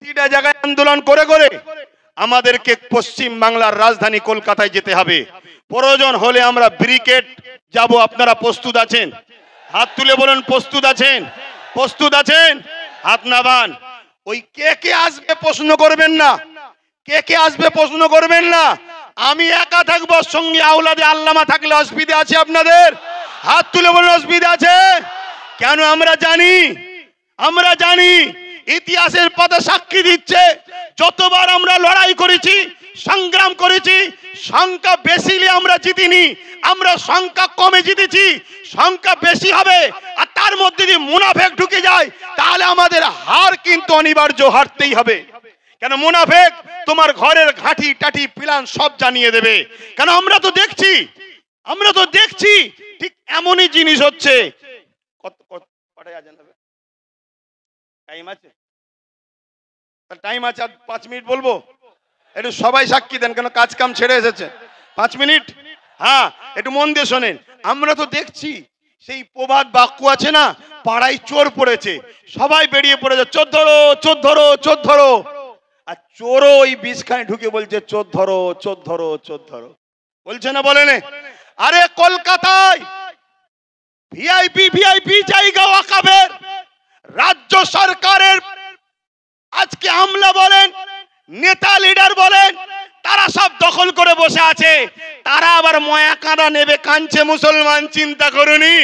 প্রতিটা জায়গায় আন্দোলন করে করে আমাদেরকে পশ্চিম বাংলার রাজধানী কলকাতায় যেতে হবে। প্রয়োজন হলে আমরা ব্রিগেড যাব। আপনারা প্রস্তুত আছেন? হাত তুলে বলুন প্রস্তুত আছেন? প্রস্তুত আছেন? হাত নামান। ওই কে কে আসবে প্রশ্ন করবেন না, কে কে আসবে প্রশ্ন করবেন না। আমি একা থাকবো, সঙ্গে আওলাদে আল্লামা থাকলে অসুবিধা আছে আপনাদের? হাত তুলে বলুন অসুবিধা আছে? কেন? আমরা জানি ইতিহাসের পাতা সাক্ষী দিচ্ছে, যতবার আমরা লড়াই করেছি, সংগ্রাম করেছি, সংখ্যা বেশি হলে আমরা জিতিনি, আমরা সংখ্যা কমে জিতেছি। সংখ্যা বেশি হবে আর তার মধ্যে যদি মুনাফেক ঢুকে যায় তাহলে আমাদের হার কিন্তু অনিবার্য, হারতেই হবে। কেন? মুনাফেক তোমার ঘরের ঘাঁটি টাটি প্ল্যান সব জানিয়ে দেবে। কেন? আমরা তো দেখছি ঠিক এমনই জিনিস হচ্ছে। টাইম আছে 5 মিনিট বলবো, একটু সবাই সাক্ষী দেন, কেন কাজ কাম ছেড়ে এসেছে। 5 মিনিট, হ্যাঁ একটু মন দিয়ে শোনেন। আমরা তো দেখছি সেই প্রবাদ বাক্য আছে না, পাড়ায় চোর পড়েছে, সবাই বেরিয়ে পড়েছে, চোর ধরো চোর ধরো চোর ধরো। আর চোরও ওই বিষখানে ঢুকে বলছে চোর ধরো চোর ধরো চোর ধরো, বলছে না? বলেন? আরে কলকাতায় ভিআইপি জায়গা ওয়াকাবের রাজ্য সরকারের আজকে আমলা বলেন, নেতা লিডার বলেন, তারা সব দখল করে বসে আছে। তারা আবার ময়া কাঁদা নেবে, কাঁদছে মুসলমান, চিন্তা করুনি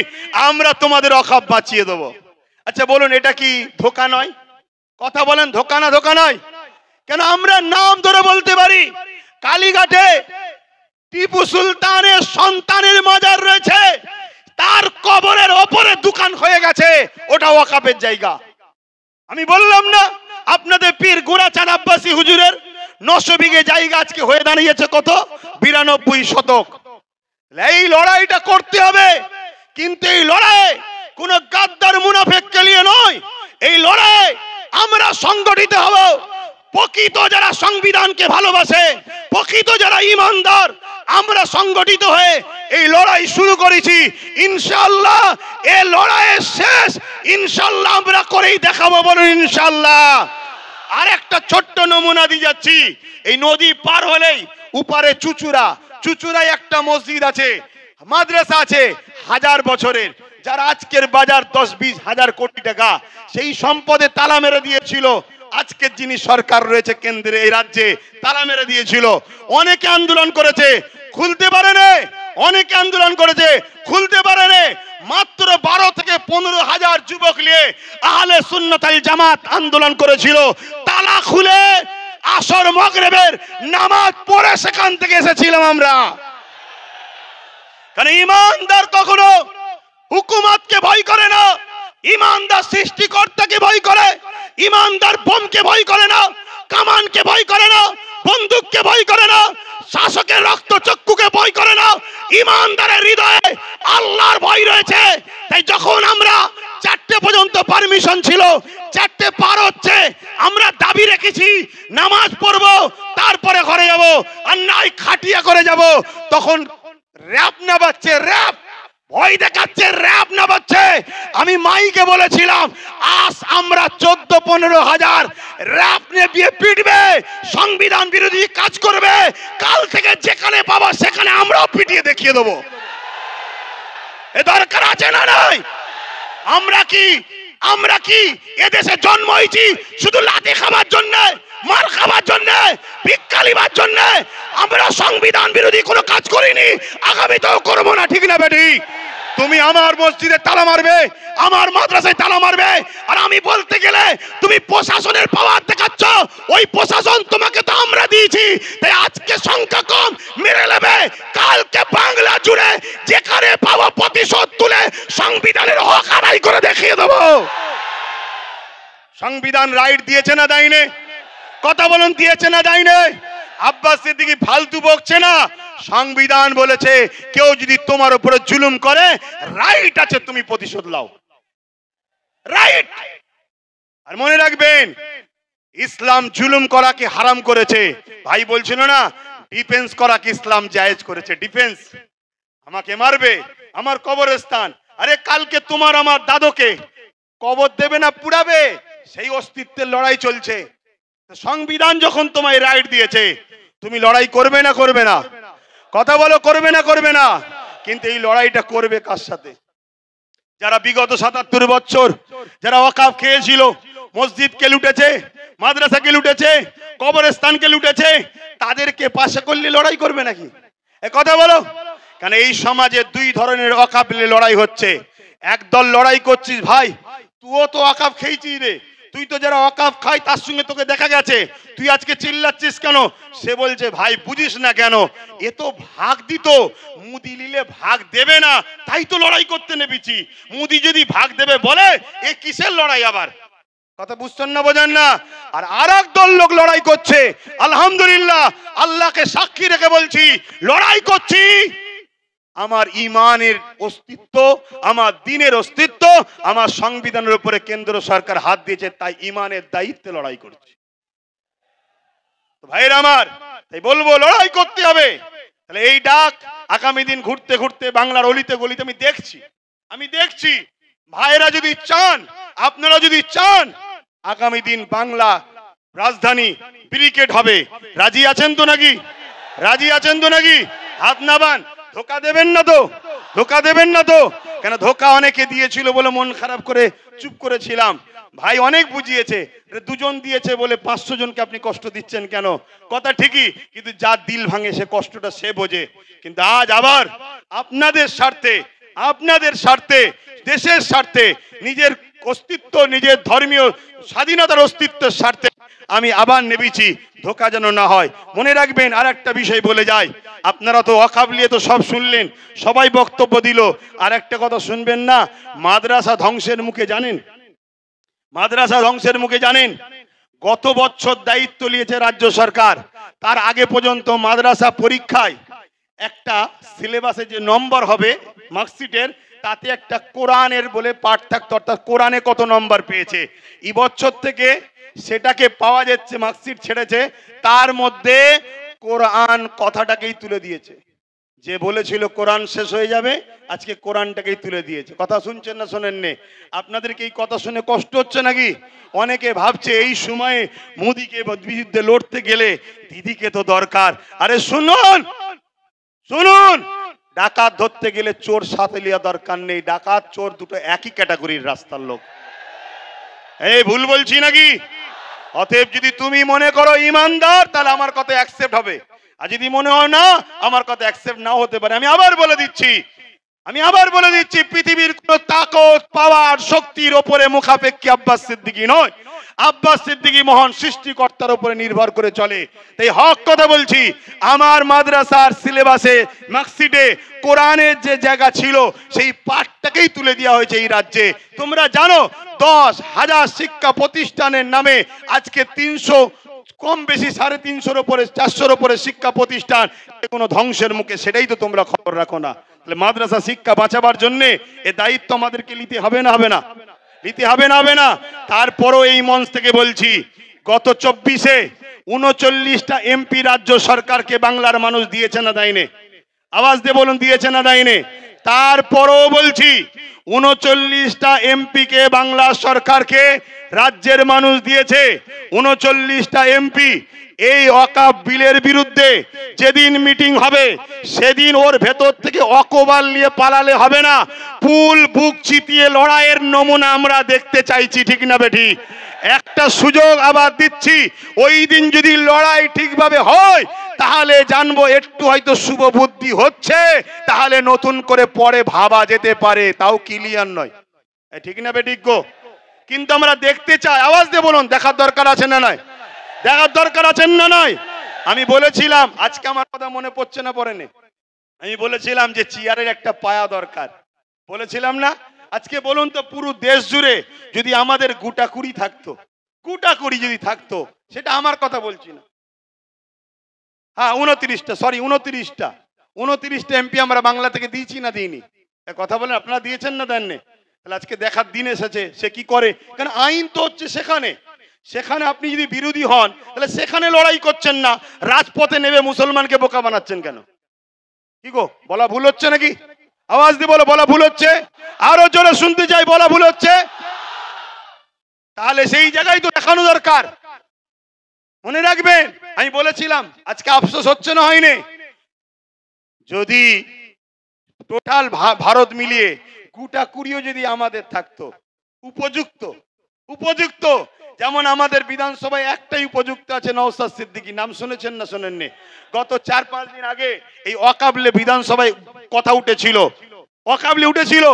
আমরা তোমাদের অখাপ বাঁচিয়ে দেবো। আচ্ছা বলুন, এটা কি ধোঁকা নয়? কথা বলেন, ধোঁকা না ধোঁকা নয়? কেন? আমরা নাম ধরে বলতে পারি, কালীঘাটে টিপু সুলতানের সন্তানের মাজার রয়েছে, তার কবরের ওপরে দোকান হয়ে গেছে, ওটা ওয়াকাফের জায়গা। আমি বললাম না আপনাদের পীর গোরাচাঁদ আব্বাসী হুজুরের 900 বিঘে জায়গা আজকে হয়ে দাঁড়িয়েছে কত? 92 শতক। এই লড়াইটা করতে হবে, কিন্তু এই লড়াই কোন গাদ্দার মুনাফেককে নিয়ে নয়। এই লড়াই আমরা সংগঠিত হব। প্রকৃত যারা সংবিধানকে ভালোবাসে, প্রকৃত যারা ইমানদার, আমরা সংগঠিত হয়ে এই লড়াই শুরু করেছি। ইনশাআল্লাহ এই লড়াইয়ের শেষ ইনশাআল্লাহ আমরা করেই দেখাবো। বলুন ইনশাআল্লাহ। আর একটা ছোট্ট নমুনা দিয়ে যাচ্ছি। এই নদী পার হলেই উপারে চুচুড়ায় একটা মসজিদ আছে, মাদ্রাসা আছে 1000 বছরের, যারা আজকের বাজার 10-20 হাজার কোটি টাকা, সেই সম্পদে তালা মেরে দিয়েছিল আজকের যিনি সরকার রয়েছে কেন্দ্রে, এই রাজ্যে তালা মেরে দিয়েছিল। অনেকে আন্দোলন করেছে, খুলতে পারেনি। অনেকে আন্দোলন করেছে, খুলতে পারেনি। মাত্র 12 থেকে 15 হাজার যুবক নিয়ে আহলে সুন্নাত ওয়াল জামাত আন্দোলন করেছিল। তালা খুলে আসর মাগরিবের নামাজ পড়ে সেখান থেকে এসেছিলাম আমরা। কারণ ইমানদার কখনো হুকুমতকে ভয় করে না, ইমানদার সৃষ্টিকর্তাকে ভয় করে। ইমানদার বোমকে ভয় করে না, কামানকে ভয় করে না, বন্দুককে ভয় করে না, শাসকের রক্তচক্ষুকে ভয় করে না। ইমানদারের হৃদয়ে আল্লাহর ভয় রয়েছে। তাই যখন আমরা 4টে পর্যন্ত পারমিশন ছিল, 4টে পার হচ্ছে, আমরা দাবি রেখেছি নামাজ পড়বো, তারপরে ঘরে যাব, আর নাই খাটিয়া করে যাব। তখন র‍্যাব না বাজছে, র‍্যাব ভয় দেখাচ্ছে, র‍্যাব না বাজছে। আমি মাইকে বলেছিলাম আজ আমরা 14-15 হাজার র‍্যাব নিয়ে পিটবে, সংবিধান বিরোধী কাজ করবে। কাল থেকে যেখানে পাবো সেখানে আমরাও পিটিয়ে দেখিয়ে দেবো। এ দরকার আছে না নাই? আমরা কি এদেশে জন্ম হয়েছি শুধু লাঠি খাবার জন্য, মার খাবার জন্য, ভিক্ষা লিবার জন্য? আমরা সংবিধান বিরোধী কোনো কাজ করিনি, আগামীতেও করবো না। ঠিক না বেটি? তুমি আমার মসজিদে তালা মারবে, আমার মাদ্রাসায় তালা মারবে, আর আমি বলতে গেলে তুমি প্রশাসনের পাওয়ার দেখাচ্ছ। ওই প্রশাসন তোমাকে তো আমরা দিয়েছি। তাই আজকে সংখ্যা কম মেরে নেবে, কালকে বাংলা জুড়ে যেখানে পাবো প্রতিশোধ তুলে সংবিধানের হক আদায় করে দেখিয়ে দেবো। সংবিধান রাইট দিয়েছে না দেয়নি? কথা বলুন, দিয়েছে না দেয়নি? আব্বাস সিদ্দিকী ফালতু বকছে না। সংবিধান বলেছে কেউ যদি তোমার উপরে জুলুম করে, রাইট আছে তুমি প্রতিশোধ নাও, রাইট। আর মনে রাখবেন, ইসলাম জুলুম করাকে হারাম করেছে। ভাই বলছিল না ডিফেন্স করাকে ইসলাম জায়েজ করেছে। ডিফেন্স, আমাকে মারবে, আমার কবরস্থান, আরে কালকে তোমার আমার দাদুকে কবর দেবে না পুড়াবে, সেই অস্তিত্বের লড়াই চলছে। সংবিধান যখন তোমায় রাইট দিয়েছে, তুমি লড়াই করবে না করবে না? কথা বলো, করবে না করবে না? কিন্তু এই লড়াইটা করবে কার সাথে? যারা বিগত ৭৭ বছর যারা ওয়াকফ খেয়েছিল, মসজিদকে লুটেছে, মাদ্রাসাকে লুটেছে, কবরস্থানকে লুটেছে, তাদেরকে পাশে করলে লড়াই করবে নাকি? এ কথা বলো। কারণ এই সমাজে দুই ধরনের ওয়াকফ নিয়ে লড়াই হচ্ছে। একদল লড়াই করছিস, ভাই তুইও তো ওয়াকফ খেয়েছিস রে, তুই তো যারা ওয়াকফ খাই তার সঙ্গে তোকে দেখা গেছে, তুই আজকে চিল্লাচ্ছিস কেন? সে বলছে ভাই বুঝিস না কেন, এ তো ভাগ দিত, মুদি নিলে ভাগ দেবে না, তাই তো লড়াই করতে নেমেছি। মুদি যদি ভাগ দেবে বলে, এ কিসের লড়াই আবার? কথা বুঝছেন না, বোঝেন না? আর আরেক দল লোক লড়াই করছে, আলহামদুলিল্লাহ আল্লাহকে সাক্ষী রেখে বলছি, লড়াই করছি আমার ইমানের অস্তিত্ব, আমার দ্বীনের অস্তিত্ব, আমার সংবিধানের উপরে কেন্দ্র সরকার হাত দিয়েছে, তাই ইমানের দায়িত্বে লড়াই করছি। ভাইরা আমার, তাই বলবো লড়াই করতে হবে। তাহলে এই ডাক আগামী দিন ঘুরতে ঘুরতে বাংলার অলিতে গলিতে আমি দেখছি ভাইরা যদি চান, আপনারা যদি চান, আগামী দিন বাংলা রাজধানী ব্রিগেড হবে। রাজি আছেন তো নাকি? রাজি আছেন তো নাকি? হাত নামান। ধোকা দেবেন না তো? ধোকা দেবেন না তো? কেন ধোকা অনেকে দিয়েছিল বলে মন খারাপ করে চুপ করেছিলাম। ভাই অনেক বুঝিয়েছে, দুজন দিয়েছে বলে 500 জনকে আপনি কষ্ট দিচ্ছেন কেন? কথা ঠিকই, কিন্তু যার দিল ভাঙে সে কষ্টটা সে বোঝে। কিন্তু আজ আবার আপনাদের স্বার্থে, আপনাদের স্বার্থে, দেশের স্বার্থে, নিজের অস্তিত্ব, নিজের ধর্মীয় স্বাধীনতার অস্তিত্বের স্বার্থে আমি আবার নেমেছি, ধোকা যেন না হয়। মনে রাখবেন, আর একটা বিষয় বলে যাই, আপনারা তো ওয়াকফ নিয়ে তো সব শুনলেন, সবাই বক্তব্য দিল, আর একটা কথা শুনবেন না? মাদ্রাসা ধ্বংসের মুখে জানেন, মাদ্রাসা ধ্বংসের মুখে জানেন, গত বছর দায়িত্ব নিয়েছে রাজ্য সরকার। তার আগে পর্যন্ত মাদ্রাসা পরীক্ষায় একটা সিলেবাসে যে নম্বর হবে মার্কশিটের, তাতে একটা কোরআনের বলে পাঠ থাকতো, অর্থাৎ কোরআনে কত নম্বর পেয়েছে। এই বছর থেকে সেটাকে পাওয়া যাচ্ছে, মার্কশিট ছেড়েছে, তার মধ্যে কোরআন কথাটাকেই তুলে দিয়েছে। যে বলেছিল কোরআন শেষ হয়ে যাবে, আজকে কোরআনটাকেই তুলে দিয়েছে। কথা শুনছেন না শোনেননি? আপনাদেরকে এই কথা শুনে কষ্ট হচ্ছে নাকি? অনেকে ভাবছে এই সময়ে মোদিকে বিরুদ্ধে লড়তে গেলে দিদিকে তো দরকার। আরে শুনুন শুনুন, ডাকাত ধরতে গেলে চোর সাথে লিয়া দরকার নেই। ডাকাত চোর দুটো একই ক্যাটাগরির রাস্তার লোক। এই ভুল বলছি নাকি? অতএব যদি তুমি মনে করো ইমানদার, তাহলে আমার কথা অ্যাকসেপ্ট হবে, আর যদি মনে হয় না, আমার কথা অ্যাকসেপ্ট নাও হতে পারে। আমি আবার বলে দিচ্ছি, পৃথিবীর কোন তাকত, পাওয়ার, শক্তির ওপরে মুখাপেক্ষী আব্বাস সিদ্দিকী নয়। আব্বাস সিদ্দিকী মহান সৃষ্টিকর্তার উপরে নির্ভর করে চলে। তাই হক কথা বলছি, আমার মাদ্রাসার সিলেবাসে মার্কশিটে কোরআনের যে জায়গা ছিল সেই পাঠটাকেই তুলে দেওয়া হয়েছে এই রাজ্যে। তোমরা জানো 10,000 শিক্ষা প্রতিষ্ঠানের নামে আজকে 300 কম বেশি 350-র উপরে 400-র উপরে শিক্ষা প্রতিষ্ঠান কোনো ধ্বংসের মুখে, সেটাই তো তোমরা খবর রাখো না। তাহলে মাদ্রাসা শিক্ষা বাঁচাবার জন্য এ দায়িত্ব আমাদেরকে নিতে হবে না? হবে না? নিতে হবে না? হবে না? তারপরও এই মঞ্চ থেকে বলছি, গত 24-এ 39টা এমপি রাজ্য সরকারকে বাংলার মানুষ দিয়েছে না দেয়নি? আওয়াজ দিয়ে বলুন, দিয়েছে না দেয়নি? তারপরও বলছি, 39টা এমপিকে বাংলা সরকারকে রাজ্যের মানুষ দিয়েছে। 39টা এমপি এই ওয়াকফ বিলের বিরুদ্ধে যেদিন মিটিং হবে, সেদিন ওর ভেতর থেকে অকবাল নিয়ে পালালে হবে না, ফুল বুক চিতিয়ে লড়াইয়ের নমুনা আমরা দেখতে চাইছি। ঠিক না বেঠি? একটা সুযোগ আবার দিচ্ছি, ওই দিন যদি লড়াই ঠিকভাবে হয় তাহলে জানবো একটু হয়তো শুভ বুদ্ধি হচ্ছে, তাহলে নতুন করে পরে ভাবা যেতে পারে, তাও ক্লিয়ার নয়। ঠিক না বেঠিক গো? কিন্তু আমরা দেখতে চাই। আওয়াজ দিয়ে বলুন, দেখার দরকার আছে না নয়? দেখার দরকার আছে না নয়? আমি বলেছিলাম, আজকে আমার কথা মনে পড়ছে না, পড়েনি, আমি বলেছিলাম যে চেয়ারের একটা পায়া দরকার, বলেছিলাম না? আজকে বলুন তো, পুরো দেশ জুড়ে যদি আমাদের গোটাকুড়ি থাকতো, গোটাকুড়ি যদি থাকতো, সেটা আমার কথা বলছি না, হ্যাঁ 29টা এমপি আমরা বাংলা থেকে দিয়েছি না দিইনি? কথা বলেন, আপনারা দিয়েছেন না দেননি? তাহলে আজকে দেখার দিন এসেছে সে কি করে। কারণ আইন তো হচ্ছে সেখানে, সেখানে আপনি যদি বিরোধী হন তাহলে সেখানে লড়াই করছেন না, রাজপথে নেমে মুসলমানকে বোকা বানাচ্ছেন কেন? কি গো, বলা ভুল হচ্ছে নাকি? আওয়াজ দিয়ে বলো, বলা ভুল হচ্ছে? আরো জোরে শুনতে চাই, বলা ভুল হচ্ছে? তাহলে সেই জায়গায় তো দেখানো দরকার। মনে রাখবেন, আমি বলেছিলাম আজকে আফসোস হচ্ছে না হয়নি, যদি টোটাল ভারত মিলিয়ে গোটা কুড়িও যদি আমাদের থাকতো উপযুক্ত উপযুক্ত, যেমন আমাদের বিধানসভায় একটাই উপযুক্ত আছে, নওশাদ সিদ্দিকী, নাম শুনেছেন না শোনেননি? গত 4-5 দিন আগে এই ওয়াকাবলে বিধানসভায় কথা উঠেছিল, ওয়াকাবলে উঠেছিল,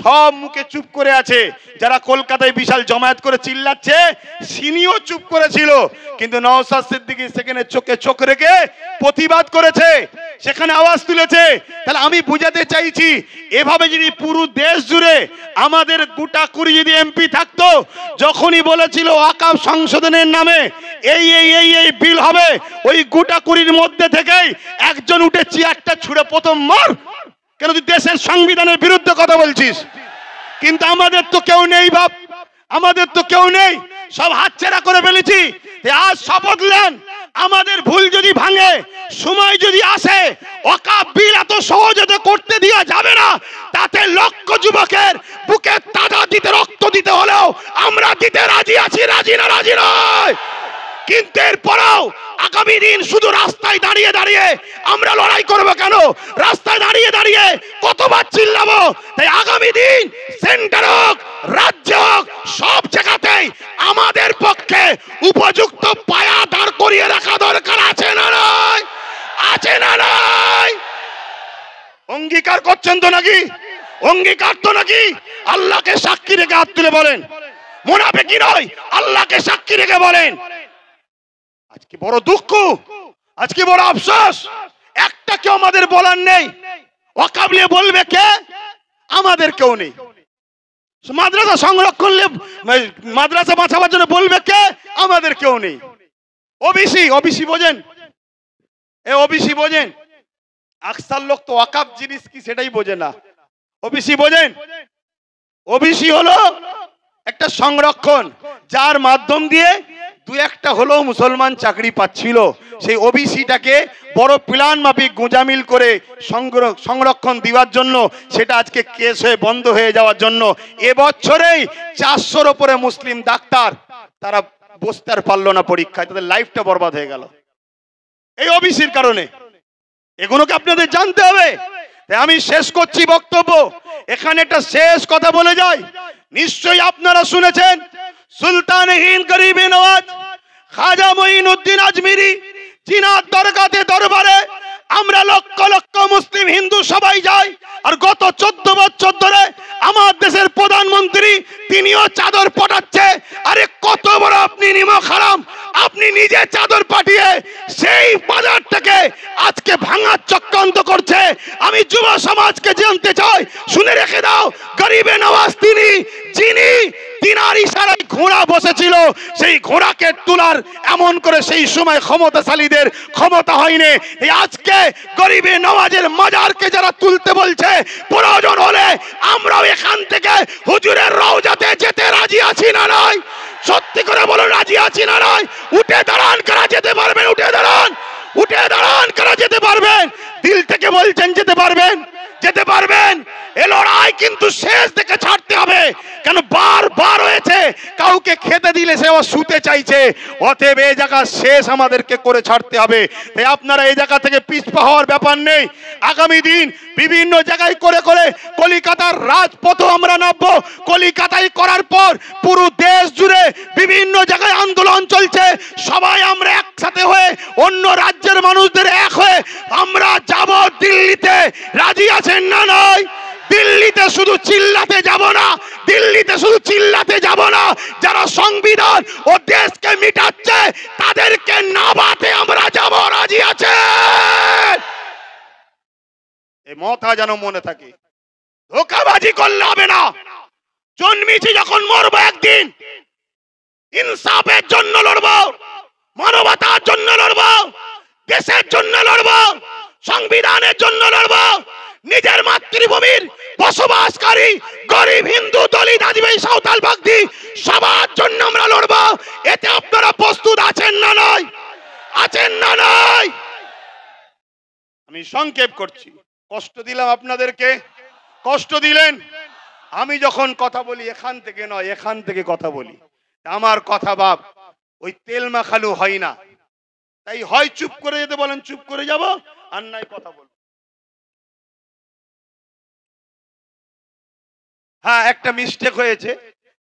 সব মুখে চুপ করে আছে। যারা কলকাতায় বিশাল জমায়েত করে চিল্লাচ্ছে সিনিও চুপ করেছিল, কিন্তু নওশাদ সিদ্দিকী সেখানে চোখে চোখ রেখে প্রতিবাদ করেছে, সেখানে আওয়াজ তুলেছে। তাহলে আমি বুঝাতে চাইছি, এভাবে যদি পুরো দেশ জুড়ে আমাদের গোটা কুড়ি যদি এমপি থাকতো, যখনই বলেছিল ওয়াকফ সংশোধনের নামে এই এই এই এই বিল হবে, ওই গোটা কুড়ির মধ্যে থেকেই একজন উঠে চেয়ারটা ছুঁড়ে প্রথম মার, কেন তুই দেশের সংবিধানের বিরুদ্ধে কথা বলছিস। কিন্তু আমাদের তো কেউ নেই বাপ, আমাদের তো কেউ নেই, সব হাতছাড়া করে ফেলেছি। আজ শপথ নেন, আমাদের ভুল যদি ভাঙে, সময় যদি আসে, ওয়াকফ বিল এত সহজে করতে দেওয়া যাবে না। তাতে লক্ষ যুবকের বুকে তাজা দিতে রক্ত দিতে হলেও আমরা দিতে রাজি আছি, রাজি না রাজি নয়। কিন্তু এরপরেও আগামী দিন শুধু রাস্তায় দাঁড়িয়ে দাঁড়িয়ে আমরা লড়াই করবো কেন? রাস্তায় দাঁড়িয়ে দাঁড়িয়ে কতবার চিল্লাবো? তাই আগামী দিন সেন্টার হোক, রাজ্য হোক, সব জায়গাতেই আমাদের পক্ষে উপযুক্ত পায়া দাঁড় করিয়ে রাখা দরকার আছে না নয়? আছে না নয়? অঙ্গীকার করছেন তো নাকি? অঙ্গীকার তো নাকি? আল্লাহকে সাক্ষী রেখে হাত তুলে বলেন, মুনাফিকি নয়, আল্লাহকে সাক্ষী রেখে বলেন। আজকে বড় দুঃখ, আজকে বড় আফসোস, একটা কেউ আমাদের বলার নেই। ওয়াকফ নিয়ে বলবে কে? আমাদের কেউ নেই। মাদ্রাসা সংরক্ষণ, মাদ্রাসা বাঁচাবার জন্য বলবে কে? আমাদের কেউ নেই। ওবিসি, ওবিসি বোঝেন? এ ওবিসি বোঝেন? আকসার লোক তো ওয়াকফ জিনিস কি সেটাই বোঝে না। ওবিসি বোঝেন? ওবিসি হলো একটা সংরক্ষণ, যার মাধ্যম দিয়ে দু একটা হলেও মুসলমান চাকরি পাচ্ছিল। সেই ওবিসিটাকে বড় প্ল্যান মাফিক গোঁজামিল করে সংরক্ষণ দেওয়ার জন্য সেটা আজকে কেস হয়ে বন্ধ হয়ে যাওয়ার জন্য এবছরেই 400-র উপরে মুসলিম ডাক্তার তারা বসতে আর পারলো না পরীক্ষায়, তাদের লাইফটা বরবাদ হয়ে গেল এই ওবিসির কারণে। এগুলোকে আপনাদের জানতে হবে। আমি শেষ করছি বক্তব্য, এখানে একটা শেষ কথা বলে যাই। নিশ্চয়ই আপনারা শুনেছেন সুলতান হিন্দ গরিবে নওয়াজ খাজা মঈনুদ্দিন আজমিরি, জিনার দরগাতে দরবারে আমরা লক্ষ লক্ষ মুসলিম হিন্দু সবাই যাই। আর গত 14 বছর ধরে আমার দেশের প্রধানমন্ত্রী তিনিও চাদর পাঠাচ্ছে। আরে কত বড় আপনি নিমক হারাম, আপনি নিজে চাদর পাঠিয়ে সেই বাজারটাকে আজকে ভাঙার চক্রান্ত করছে। আমি যুব সমাজকে জানতে চাই, শুনে রেখে দাও, গরিবে নওয়াজ তিনি যিনি তিনার ইশারায় ঘোড়া বসেছিল, সেই ঘোড়াকে তোলার এমন করে সেই সময় ক্ষমতাশালীদের ক্ষমতা হয়নি। এই আজকে গরিবে নওয়াজের মাজারকে যারা তুলতে বলছে, প্রয়োজন হলে আমরাও এখান থেকে হুজুরের রওজাতে যেতে রাজি আছি না নয়? সত্যি করে বলুন, রাজি আছি না নয়? উঠে দাঁড়ান, কারা যেতে পারবেন? উঠে দাঁড়ান, উঠে দাঁড়ান, কারা যেতে পারবেন? দিল থেকে বলছেন যেতে পারবেন, যেতে পারবেন। এ লড়াই কিন্তু শেষ থেকে ছাড়তে হবে, কেন বারবার হয়েছে কাউকে খেতে দিলে সে আবার শুতে চাইছে। অতএব এই জায়গা শেষ আমাদেরকে করে ছাড়তে হবে। তাই আপনারা এই জায়গা থেকে পিছপা হওয়ার ব্যাপার নেই। আগামী দিন বিভিন্ন জায়গায় করে করে কলিকাতার রাজপথও আমরা নামবো। কলিকাতায় করার পর পুরো দেশ জুড়ে বিভিন্ন জায়গায় আন্দোলন চলছে। সবাই আমরা একসাথে হয়ে অন্য রাজ্যের মানুষদের এক হয়ে আমরা যাব দিল্লিতে। রাজি আছেন না নয়? দিল্লিতে শুধু চিল্লাতে যাব না, দিল্লিতে শুধু চিল্লাতে যাব না, যারা সংবিধান ও দেশকে মিটাচ্ছে তাদেরকে নামাতে আমরা যাব। রাজি আছে? এই মাথা যেন মনে থাকে, ধোঁকাবাজি করলে হবে না। জন্মেছি যখন মরবো একদিন, ইনসাফের জন্য লড়বো, মানবতার জন্য লড়বো, দেশের জন্য লড়বো, সংবিধানের জন্য লড়বো। নিজের মাতৃভূমির বসবাসকারী গরিব হিন্দু, দলিত, আদিবাসী, সাঁওতাল, বাগদি সবার জন্য আমরা লড়বো। এতে আপনারা প্রস্তুত আছেন না নয়? আছেন না নয়? আমি সংক্ষেপ করছি, কষ্ট দিলাম আপনাদেরকে, কষ্ট দিলেন। আমি যখন কথা বলি এখান থেকে নয়, এখান থেকে কথা বলি। আমার কথা বাপ ওই তেল মাখালু হয় না। তাই হয় চুপ করে যেতে বলেন, চুপ করে যাব, আর নাই কথা বলবো। হ্যাঁ, একটা মিস্টেক হয়েছে,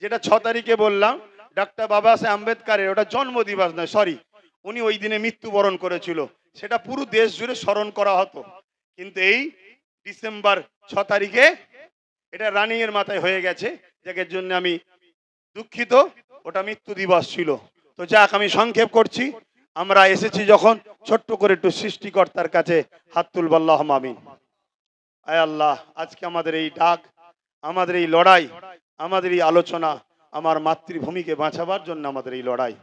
যেটা 6 তারিখে বললাম, ডক্টর বাবা সাহেব আম্বেদকরের ওটা জন্মদিবস নয়, সরি, উনি ওই দিনে মৃত্যুবরণ করেছিল, সেটা পুরো দেশ জুড়ে স্মরণ করা হতো, কিন্তু এই ডিসেম্বর 6 তারিখে এটা রানিং এর মাথায় হয়ে গেছে, যার জন্য আমি দুঃখিত, ওটা মৃত্যু দিবস ছিল। তো যাক, আমি সংক্ষেপ করছি, আমরা এসেছি যখন ছোট্ট করে একটু সৃষ্টিকর্তার কাছে হাত তুলব, আল্লাহুম্মা আমিন। আয় আল্লাহ, আজকে আমাদের এই ডাক, আমাদের এই লড়াই, আমাদের এই আলোচনা, আমার মাতৃভূমিকে বাঁচাবার জন্য আমাদের এই লড়াই,